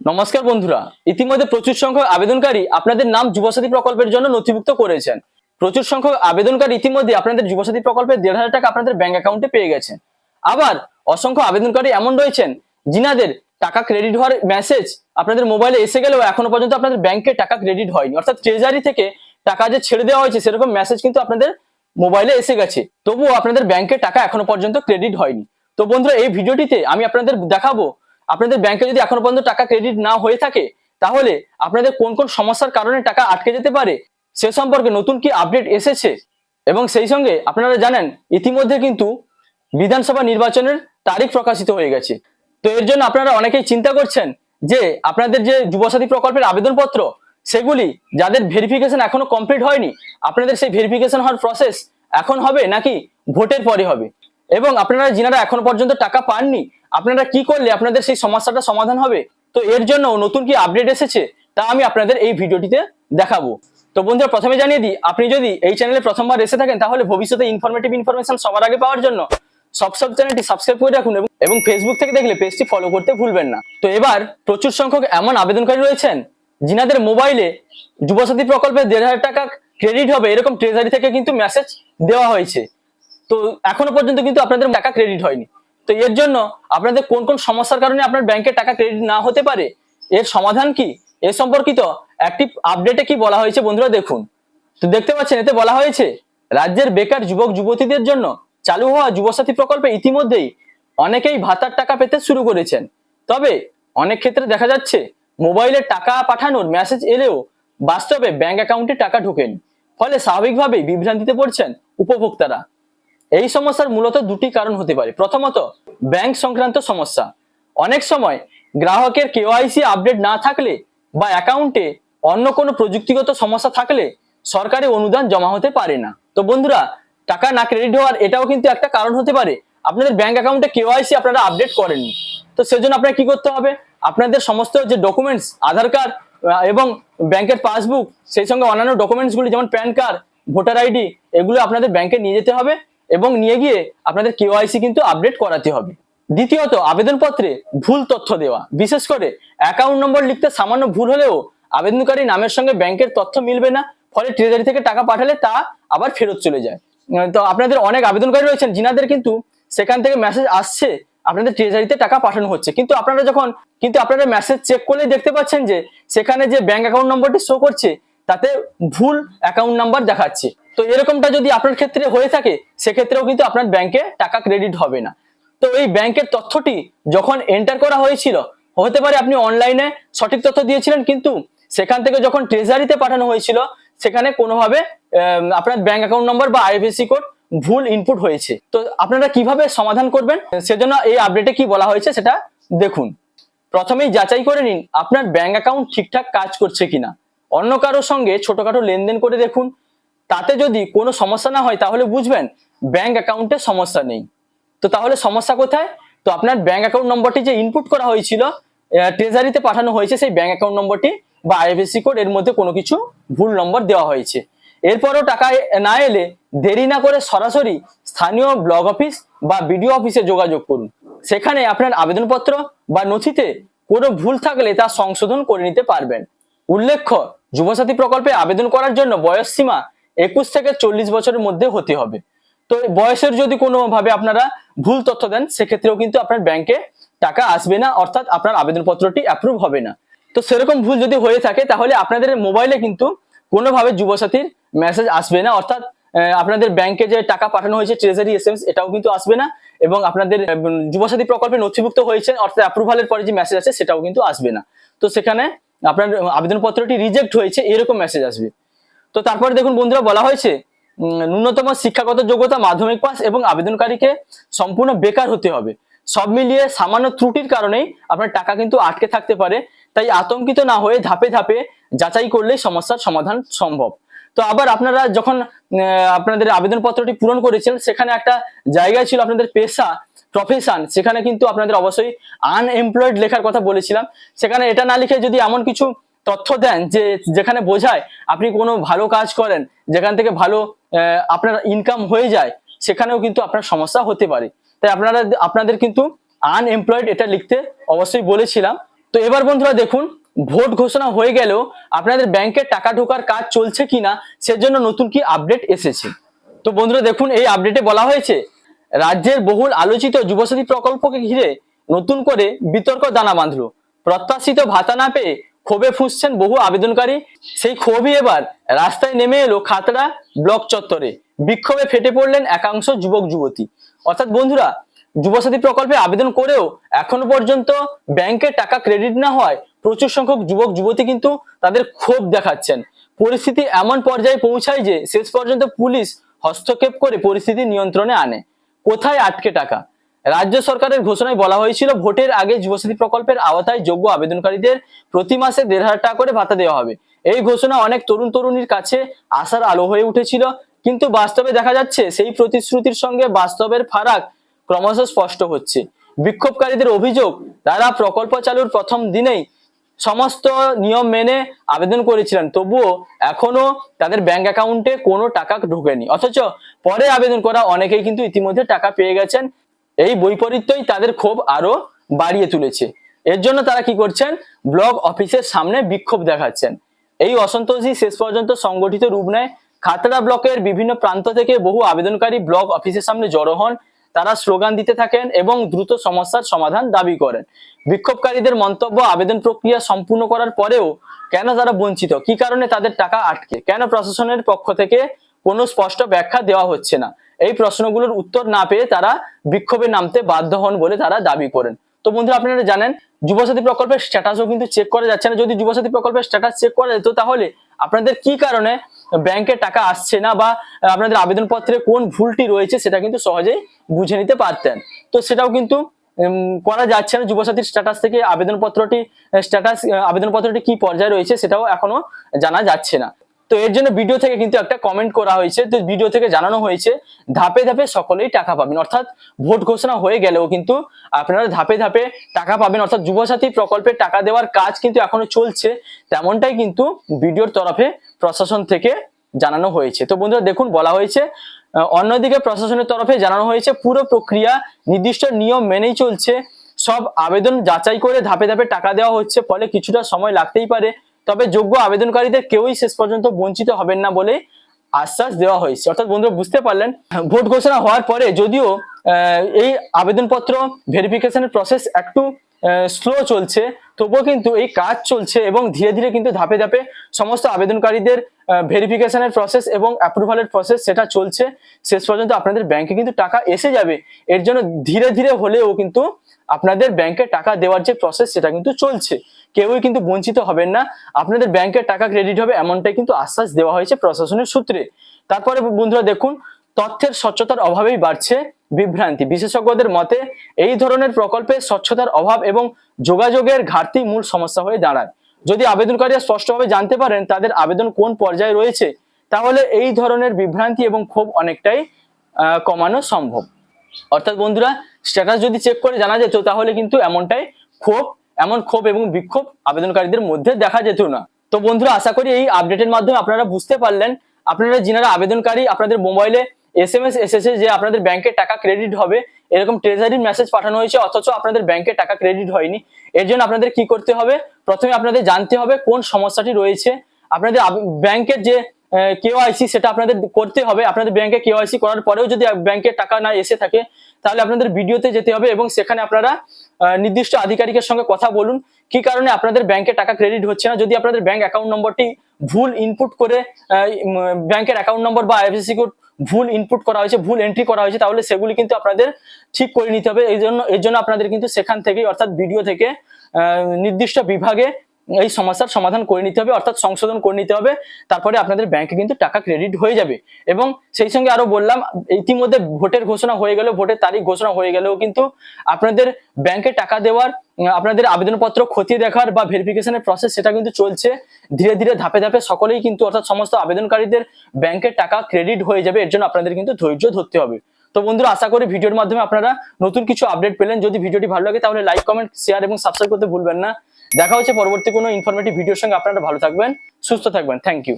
নমস্কার বন্ধুরা, ইতিমধ্যে প্রচুর সংখ্যক আবেদনকারী আপনাদের নাম যুবসাথী প্রকল্পের জন্য নথিভুক্ত করেছেন। প্রচুর সংখ্যক আবেদনকারী ইতিমধ্যে আপনাদের যুবসাথী প্রকল্পের 1,500 টাকা আপনাদের ব্যাংক অ্যাকাউন্টে পেয়ে গেছেন। আবার অসংখ্য আবেদনকারী এমন রয়েছেন যিনাদের টাকা ক্রেডিট হওয়ার মেসেজ আপনাদের মোবাইলে এসে গেলেও এখনো পর্যন্ত আপনাদের ব্যাংকে টাকা ক্রেডিট হয়নি, অর্থাৎ ট্রেজারি থেকে টাকা যে ছেড়ে দেওয়া হয়েছে সেরকম মেসেজ কিন্তু আপনাদের মোবাইলে এসে গেছে, তবুও আপনাদের ব্যাংকে টাকা এখনো পর্যন্ত ক্রেডিট হয়নি। তো বন্ধুরা, এই ভিডিওটিতে আমি আপনাদের দেখাবো আপনাদের ব্যাংকে যদি এখনো পর্যন্ত টাকা ক্রেডিট না হয়ে থাকে তাহলে আপনাদের কোন কোন সমস্যার কারণে টাকা আটকে যেতে পারে সে সম্পর্কে নতুন কি আপডেট এসেছে। এবং সেই সঙ্গে আপনারা জানেন ইতিমধ্যে কিন্তু বিধানসভা নির্বাচনের তারিখ প্রকাশিত হয়ে গেছে। তো এর জন্য আপনারা অনেকেই চিন্তা করছেন যে আপনাদের যে যুবসাথী প্রকল্পের আবেদনপত্র সেগুলি যাদের ভেরিফিকেশন এখনো কমপ্লিট হয়নি, আপনাদের সেই ভেরিফিকেশন হওয়ার প্রসেস এখন হবে নাকি ভোটের পরে হবে, এবং আপনারা যিনারা এখনো পর্যন্ত টাকা পাননি আপনারা কি করলে আপনাদের সেই সমস্যাটা সমাধান হবে। তো এর জন্য নতুন কি আপডেট এসেছে তা আমি আপনাদের এই ভিডিওটিতে দেখাবো। তো বন্ধুরা, প্রথমে জানিয়ে দিই, আপনি যদি এই চ্যানেলে প্রথমবার এসে থাকেন তাহলে ভবিষ্যতে ইনফরমেশন সবার আগে পাওয়ার জন্য সব চ্যানেলটি সাবস্ক্রাইব করে রাখুন এবং ফেসবুক থেকে দেখলে পেজটি ফলো করতে ভুলবেন না। তো এবার প্রচুর সংখ্যক এমন আবেদনকারী রয়েছেন যিনাদের মোবাইলে যুবসাথী প্রকল্পে 1,500 টাকা ক্রেডিট হবে এরকম ট্রেজারি থেকে কিন্তু মেসেজ দেওয়া হয়েছে, তো এখনো পর্যন্ত কিন্তু আপনাদের টাকা ক্রেডিট হয়নি। তো এর জন্য আপনাদের কোন কোন সমস্যার কারণে আপনার ব্যাংকে টাকা ক্রেডিট না হতে পারে, এর সমাধান কি, এ সম্পর্কিত একটি আপডেটে কি বলা হয়েছে বন্ধুরা দেখুন। তো দেখতে পাচ্ছেন এতে বলা হয়েছে রাজ্যের বেকার যুবক যুবতীদের জন্য চালু হওয়া যুবসাথী প্রকল্পে ইতিমধ্যেই অনেকেই ভাতার টাকা পেতে শুরু করেছেন। তবে অনেক ক্ষেত্রে দেখা যাচ্ছে মোবাইলে টাকা পাঠানোর মেসেজ এলেও বাস্তবে ব্যাংক অ্যাকাউন্টে টাকা ঢোকেনি, ফলে স্বাভাবিকভাবেই বিভ্রান্তিতে পড়ছেন উপভোক্তারা। এই সমস্যার মূলত দুটি কারণ হতে পারে। প্রথমত, ব্যাংক সংক্রান্ত সমস্যা। অনেক সময় গ্রাহকের কেওয়াইসি আপডেট না থাকলে বা অ্যাকাউন্টে অন্য কোনো প্রযুক্তিগত সমস্যা থাকলে সরকারি অনুদান জমা হতে পারে না। তো বন্ধুরা, টাকা না ক্রেডিট হওয়ার এটাও কিন্তু একটা কারণ হতে পারে আপনাদের ব্যাংক অ্যাকাউন্টে কেওয়াইসি আপনারা আপডেট করেননি। তো সেজন্য আপনারা কি করতে হবে, আপনাদের সমস্ত যে ডকুমেন্টস, আধার কার্ড এবং ব্যাংকের পাসবুক, সেই সঙ্গে অন্যান্য ডকুমেন্টসগুলি যেমন প্যান কার্ড, ভোটার আইডি, এগুলো আপনাদের ব্যাংকে নিয়ে যেতে হবে এবং নিয়ে গিয়ে আপনাদের কেওয়াইসি কিন্তু আপডেট করাতে হবে। দ্বিতীয়ত, আবেদনপত্রে ভুল তথ্য দেওয়া, বিশেষ করে অ্যাকাউন্ট নম্বর লিখতে সামান্য ভুল হলেও আবেদনকারী নামের সঙ্গে ব্যাংকের তথ্য মিলবে না, ফলে ট্রেজারি থেকে টাকা পাঠালে তা আবার ফেরত চলে যায়। তো আপনাদের অনেক আবেদনকারী রয়েছেন যিনাদের কিন্তু সেখান থেকে মেসেজ আসছে আপনাদের ট্রেজারিতে টাকা পাঠানো হচ্ছে, কিন্তু আপনারা মেসেজ চেক করলেই দেখতে পাচ্ছেন যে সেখানে যে ব্যাংক অ্যাকাউন্ট নম্বরটি শো করছে তাতে ভুল অ্যাকাউন্ট নাম্বার দেখাচ্ছে। তো এরকমটা যদি আপনার ক্ষেত্রে হয়ে থাকে সেক্ষেত্রেও কিন্তু আপনার ব্যাংকে টাকা ক্রেডিট হবে না। তো এই ব্যাংকের তথ্যটি যখন এন্টার করা হয়েছিল, হতে পারে আপনি অনলাইনে সঠিক তথ্য দিয়েছিলেন, কিন্তু সেখান থেকে যখন ট্রেজারিতে পাঠানো হয়েছিল সেখানে কোনোভাবে আপনার ব্যাংক অ্যাকাউন্ট নম্বর বা আইএফএসসি কোড ভুল ইনপুট হয়েছে। তো আপনারা কিভাবে সমাধান করবেন সেজন্য এই আপডেটে কি বলা হয়েছে সেটা দেখুন। প্রথমেই যাচাই করে নিন আপনার ব্যাংক অ্যাকাউন্ট ঠিকঠাক কাজ করছে কিনা। অন্য কারোর সঙ্গে ছোটখাটো লেনদেন করে দেখুন, তাতে যদি কোনো সমস্যা না হয় তাহলে বুঝবেন ব্যাংক অ্যাকাউন্টে সমস্যা নেই। তো তাহলে সমস্যা কোথায়? তো আপনার ব্যাংক অ্যাকাউন্ট নম্বরটি যে ইনপুট করা হয়েছিল, ট্রেজারিতে পাঠানো হয়েছে, সেই ব্যাংক অ্যাকাউন্ট নম্বরটি বা আইএফএসসি কোড এর মধ্যে কোনো কিছু ভুল নম্বর দেওয়া হয়েছে। এরপরও টাকা না এলে দেরি না করে সরাসরি স্থানীয় ব্লক অফিস বা বিডিও অফিসে যোগাযোগ করুন। সেখানে আপনার আবেদনপত্র বা নথিতে কোনো ভুল থাকলে তা সংশোধন করে নিতে পারবেন। উল্লেখ্য, যুবসাথী প্রকল্পে আবেদন করার জন্য বয়স সীমা 21 থেকে 40 বছরের মধ্যে হতে হবে। তো বয়সের যদি কোনোভাবে আপনারা ভুল তথ্য দেন সেক্ষেত্রেও কিন্তু আপনার ব্যাংকে টাকা আসবে না, অর্থাৎ আপনার আবেদনপত্রটি অ্যাপ্রুভ হবে না। তো সেরকম ভুল যদি হয়ে থাকে তাহলে আপনাদের মোবাইলে কিন্তু কোনোভাবে যুবসাথীর মেসেজ আসবে না, অর্থাৎ আপনাদের ব্যাংকে যে টাকা পাঠানো হয়েছে ট্রেজারি এসএমএস এটাও কিন্তু আসবে না, এবং আপনাদের যুবসাথী প্রকল্পে নথিভুক্ত হয়েছেন অর্থাৎ অ্যাপ্রুভালের পরে যে মেসেজ আছে সেটাও কিন্তু আসবে না। তো সেখানে আপনার আবেদনপত্রটি রিজেক্ট হয়েছে এরকম মেসেজ আসবে। তো তারপরে দেখুন বন্ধুরা, বলা হয়েছে ন্যূনতম শিক্ষাগত যোগ্যতা মাধ্যমিক পাস এবং আবেদনকারীকে সম্পূর্ণ বেকার হতে হবে। সব মিলিয়ে সামান্য ত্রুটির কারণেই আপনার টাকা কিন্তু আটকে থাকতে পারে, তাই আতঙ্কিত না হয়ে ধাপে ধাপে যাচাই করলেই সমস্যার সমাধান সম্ভব। তো আবার আপনারা যখন আপনাদের আবেদনপত্রটি পূরণ করেছেন সেখানে একটা জায়গায় ছিল আপনাদের পেশা, প্রফেশন, সেখানে কিন্তু আপনাদের অবশ্যই আনএমপ্লয়েড লেখার কথা বলেছিলাম। সেখানে এটা না লিখে যদি এমন কিছু তথ্য দেন যে যেখানে বোঝায় আপনি কোনো ভালো কাজ করেন, যেখান থেকে ভালো আপনার ইনকাম হয়ে যায়, সেখানেও কিন্তু আপনার সমস্যা হতে পারে। তাই আপনাদের কিন্তু আনএমপ্লয়েড এটা লিখতে অবশ্যই বলেছিলাম। তো এবার বন্ধুরা দেখুন, ভোট ঘোষণা হয়ে গেলেও আপনাদের ব্যাংকে টাকা ঢোকার কাজ চলছে কিনা সেজন্য নতুন কি আপডেট এসেছে। তো বন্ধুরা দেখুন, এই আপডেটে বলা হয়েছে রাজ্যের বহুল আলোচিত যুবসাথী প্রকল্পকে ঘিরে নতুন করে বিতর্ক দানা বাঁধলো। প্রত্যাশিত ভাতা না পেয়ে ক্ষোভে ফুঁসছেন বহু আবেদনকারী। সেই ক্ষোভই এবার রাস্তায় নেমে এলো খাতড়া ব্লক চত্বরে। বিক্ষোভে ফেটে পড়লেন একাংশ যুবক যুবতী। অর্থাৎ বন্ধুরা, যুবসাথী প্রকল্পে আবেদন করেও এখনো পর্যন্ত ব্যাংকে টাকা ক্রেডিট না হয় প্রচুর সংখ্যক যুবক যুবতী কিন্তু তাদের ক্ষোভ দেখাচ্ছেন। পরিস্থিতি এমন পর্যায়ে পৌঁছায় যে শেষ পর্যন্ত পুলিশ হস্তক্ষেপ করে পরিস্থিতি নিয়ন্ত্রণে আনে। কোথায় আটকে টাকা? রাজ্য সরকারের ঘোষণায় বলা হয়েছিল ভোটের আগে যুবসাথী প্রকল্পের আওতায় যোগ্য আবেদনকারীদের প্রতি মাসে ১,৫০০ টাকা করে ভাতা দেওয়া হবে। এই ঘোষণা অনেক তরুণ তরুণীর কাছে আশার আলো হয়ে উঠেছিল, কিন্তু বাস্তবে দেখা যাচ্ছে সেই প্রতিশ্রুতির সঙ্গে বাস্তবের ফারাক ক্রমশ স্পষ্ট হচ্ছে। বিক্ষোভকারীদের অভিযোগ, তারা প্রকল্প চালুর প্রথম দিনেই সমস্ত নিয়ম মেনে আবেদন করেছিলেন, তবুও এখনো তাদের ব্যাংক অ্যাকাউন্টে কোনো টাকা ঢোকেনি, অথচ পরে আবেদন করা অনেকেই কিন্তু ইতিমধ্যে টাকা পেয়ে গেছেন। এই বৈপরীত্যই তাদের ক্ষোভ আরো বাড়িয়ে তুলেছে। এর জন্য তারা কি করছেন? ব্লক অফিসের সামনে বিক্ষোভ দেখাচ্ছেন। এই অসন্তোষই শেষ পর্যন্ত সংগঠিত রূপ নেয়। খাতড়া ব্লকের বিভিন্ন প্রান্ত থেকে বহু আবেদনকারী ব্লক অফিসের সামনে জড়ো হন। তারা স্লোগান দিতে থাকেন এবং দ্রুত সমস্যার সমাধান দাবি করেন। বিক্ষোভকারীদের মন্তব্য, আবেদন প্রক্রিয়া সম্পূর্ণ করার পরেও কেন তারা বঞ্চিত, কি কারণে তাদের টাকা আটকে, কেন প্রশাসনের পক্ষ থেকে কোনো স্পষ্ট ব্যাখ্যা দেওয়া হচ্ছে না, এই প্রশ্নগুলোর উত্তর না পেয়ে তারা বিক্ষোভে নামতে বাধ্য হন বলে তারা দাবি করেন। তো বন্ধুরা, আপনারা জানেন যুবসাথী প্রকল্পের স্ট্যাটাসও কিন্তু চেক করা যাচ্ছে না। যদি যুবসাথী প্রকল্পের স্ট্যাটাস চেক করা যেত তাহলে আপনাদের কি কারণে ব্যাংকে টাকা আসছে না বা আপনাদের আবেদনপত্রে কোন ভুলটি রয়েছে সেটা কিন্তু সহজেই বুঝে নিতে পারতেন। তো সেটাও কিন্তু করা যাচ্ছে না। যুবসাথীর স্ট্যাটাস থেকে আবেদনপত্রটি কি পর্যায়ে রয়েছে সেটাও এখনো জানা যাচ্ছে না। তো এর জন্য ভিডিও থেকে কিন্তু একটা কমেন্ট করা হয়েছে। তো ভিডিও থেকে জানানো হয়েছে ধাপে ধাপে সকলেই টাকা পাবেন, অর্থাৎ ভোট ঘোষণা হয়ে গেলেও কিন্তু আপনারা ধাপে ধাপে টাকা পাবেন। অর্থাৎ যুবসাথী প্রকল্পে টাকা দেওয়ার কাজ কিন্তু এখনো চলছে, তেমনটাই কিন্তু ভিডিওর তরফে প্রশাসন থেকে জানানো হয়েছে। তো বন্ধুরা দেখুন, বলা হয়েছে অন্যদিকে প্রশাসনের তরফে জানানো হয়েছে পুরো প্রক্রিয়া নির্দিষ্ট নিয়ম মেনেই চলছে। সব আবেদন যাচাই করে ধাপে ধাপে টাকা দেওয়া হচ্ছে, ফলে কিছুটা সময় লাগতেই পারে, তবে যোগ্য আবেদনকারীদের কেউই শেষ পর্যন্ত বঞ্চিত হবেন না বলে আশ্বাস দেওয়া হয়েছে। অর্থাৎ বন্ধুরা বুঝতে পারলেন, ভোট ঘোষণা হওয়ার পরে যদিও এই আবেদনপত্র ভেরিফিকেশনের প্রসেস একটু স্লো চলছে, তবুও কিন্তু এই কাজ চলছে এবং ধীরে ধীরে কিন্তু ধাপে ধাপে সমস্ত আবেদনকারীদের ভেরিফিকেশনের প্রসেস এবং অ্যাপ্রুভালের প্রসেস সেটা চলছে। শেষ পর্যন্ত আপনাদের ব্যাংকে কিন্তু টাকা এসে যাবে। এর জন্য ধীরে ধীরে হলেও কিন্তু আপনাদের ব্যাংকে টাকা দেওয়ার যে প্রসেস সেটা কিন্তু চলছে, কেউই কিন্তু বঞ্চিত হবেন না, আপনাদের ব্যাংকে টাকা ক্রেডিট হবে এমনটাই কিন্তু আশ্বাস দেওয়া হয়েছে প্রশাসনের সূত্রে। তারপরে বন্ধুরা দেখুন, তথ্যের স্বচ্ছতার অভাবেই বাড়ছে বিভ্রান্তি। বিশেষজ্ঞদের মতে এই ধরনের প্রকল্পে স্বচ্ছতার অভাব এবং যোগাযোগের ঘাটতি মূল সমস্যা হয়ে দাঁড়ায়। যদি আবেদনকারীরা স্পষ্টভাবে জানতে পারেন তাদের আবেদন কোন পর্যায়ে রয়েছে, তাহলে এই ধরনের বিভ্রান্তি এবং ক্ষোভ অনেকটাই কমানো সম্ভব। অর্থাৎ বন্ধুরা, স্ট্যাটাস যদি চেক করে জানা যেত তাহলে কিন্তু এমন ক্ষোভ এবং বিক্ষোভ আবেদনকারীদের মধ্যে দেখা যেত না। তো বন্ধুরা, আশা করি এই আপডেটের মাধ্যমে আপনারা বুঝতে পারলেন। আপনারা যিনারা আবেদনকারী, আপনাদের মোবাইলে SMS এসেছে যে আপনাদের ব্যাংকে টাকা ক্রেডিট হবে, এরকম ট্রেজারির মেসেজ পাঠানো হয়েছে, অথচ আপনাদের ব্যাংকে টাকা ক্রেডিট হয়নি। এর জন্য আপনাদের কি করতে হবে? প্রথমে আপনাদের জানতে হবে কোন সমস্যাটি রয়েছে। আপনাদের ব্যাংকের যে KYC সেটা আপনাদের করতে হবে। আপনাদের ব্যাংকে KYC করার পরেও যদি ব্যাংকে টাকা না এসে থাকে, তাহলে আপনাদের ভিডিওতে যেতে হবে এবং সেখানে আপনারা নির্দিষ্ট আধিকারিকের সঙ্গে কথা বলুন কি কারণে আপনাদের ব্যাংকে টাকা ক্রেডিট হচ্ছে না। যদি আপনাদের ব্যাংক অ্যাকাউন্ট নম্বরটি ভুল ইনপুট করে ব্যাংকের অ্যাকাউন্ট নম্বর বা IFSC কোড ভুল ইনপুট করা হয়েছে, ভুল এন্ট্রি করা হয়েছে, তাহলে সেগুলি কিন্তু আপনাদের ঠিক করে নিতে হবে। এর জন্য আপনাদের কিন্তু সেখান থেকেই, অর্থাৎ ভিডিও থেকে নির্দিষ্ট বিভাগে এই সমস্যার সমাধান করে নিতে হবে, অর্থাৎ সংশোধন করে নিতে হবে। তারপরে আপনাদের ব্যাংকে কিন্তু টাকা ক্রেডিট হয়ে যাবে। এবং সেই সঙ্গে আরো বললাম, ইতিমধ্যে ভোটের ঘোষণা হয়ে গেল, ভোটের তারিখ ঘোষণা হয়ে গেলেও কিন্তু আপনাদের ব্যাংকে টাকা দেওয়ার, আপনাদের আবেদনপত্র খতিয়ে দেখার বা ভেরিফিকেশনের প্রসেস সেটা কিন্তু চলছে। ধীরে ধীরে ধাপে ধাপে সকলেই কিন্তু, অর্থাৎ সমস্ত আবেদনকারীদের ব্যাংকে টাকা ক্রেডিট হয়ে যাবে। এর জন্য আপনাদের কিন্তু ধৈর্য ধরতে হবে। তো বন্ধুরা, আশা করি ভিডিওর মাধ্যমে আপনারা নতুন কিছু আপডেট পেলেন। যদি ভিডিওটি ভালো লাগে তাহলে লাইক, কমেন্ট, শেয়ার এবং সাবস্ক্রাইব করতে ভুলবেন না। দেখা হচ্ছে পরবর্তী কোনো ইনফরমেটিভ ভিডিওর সঙ্গে। আপনারা ভালো থাকবেন, সুস্থ থাকবেন। Thank you.